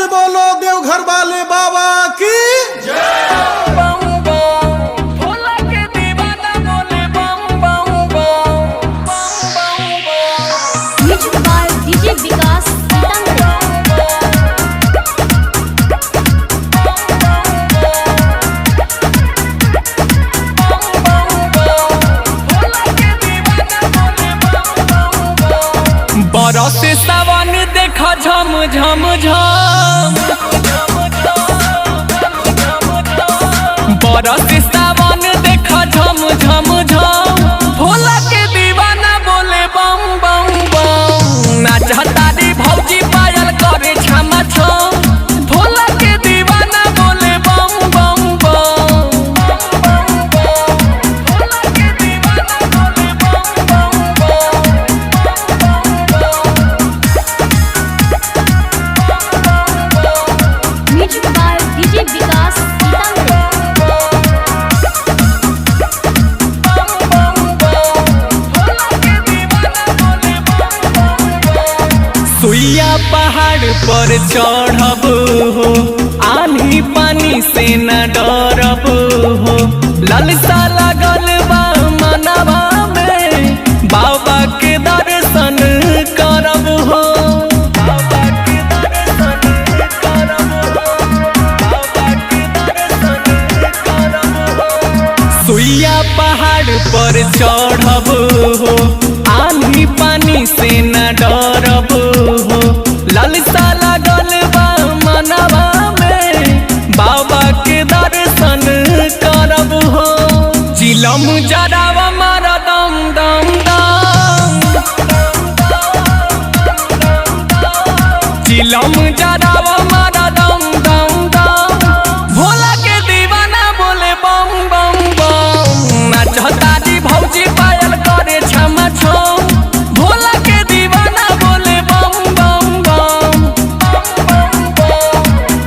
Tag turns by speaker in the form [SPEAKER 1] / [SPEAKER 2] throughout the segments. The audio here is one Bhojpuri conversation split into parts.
[SPEAKER 1] से बोलो देवघर वाले बाबा की
[SPEAKER 2] बरस सावन देखा झम झम झम बरस सावन देखा झम झम झम भोला के दीवाना बोले बम बम बम नाचता रे भौजी पायल करे छमा छम भोला के दीवाना बोले बम बम बम भोला के दीवाना बोले बम बम सुइया पहाड़ पर चढ़ब हो आंधी पानी से न डरब हो ललसा लगल बा मनवा में बाबा के दर्शन करब हो बाबा के दर्शन करब हो बाबा के दर्शन करब हो सुइया पहाड़ पर चढ़ब हो आंधी पानी से न डरब हो ललसा लगल बा मनवा में बाबा के दर्शन करब हो चिलम जराव मार दम दम दम चिलम जराव मार दम दम दम भोला के दीवाना बोले बम बम बम नाचता दी भौजी पायल करे छमा छम भोला के दीवाना बोले बम बम बम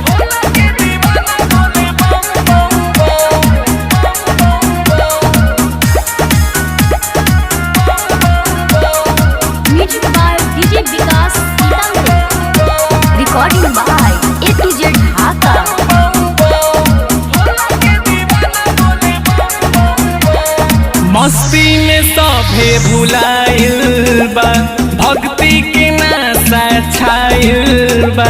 [SPEAKER 2] भोला के दीवाना बोले बम बम
[SPEAKER 3] Recording by A to Z Dhaka.
[SPEAKER 2] मस्ती में सभे भुलाइल बा भक्ति के नशा छाइल बा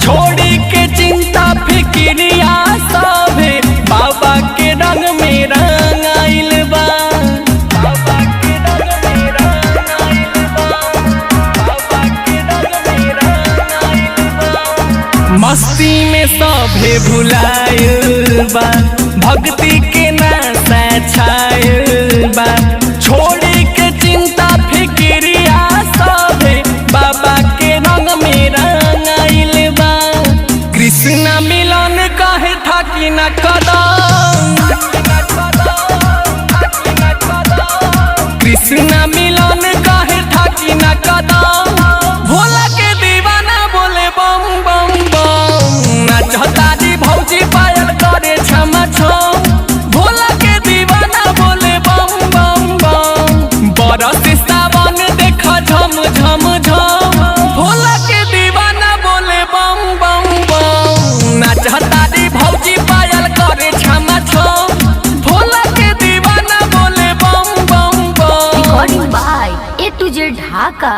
[SPEAKER 2] छोड़ी के चिंता फिक्रिया सभे बाबा के रंग में रंगाइल बा बाबा के रंग में रंगाइल बा बाबा के रंग में रंगाइल बा मस्ती में सभे भुलाइल बा भक्ति के नशा छाइल बा छोड़ी के चिंता फिक्रिया सभे बाबा के रंग में रंगाइल बा कृष्ण मिलन कहे थाकी न कदम कृष्ण मिलन कहे थाकी न कदम भोला के दीवाना बोले बम बम बम नाचता दी भौजी पायल करे छमा छम भोला के दीवाना बोले बम बम बम बरस सावन देखा झम झम झम भोला के दीवाना बोले बम बम बम नाचता दी भौजी पायल करे छमा छम भोला के दीवाना बोले बम बम बम
[SPEAKER 3] Recording by A to Z Dhaka.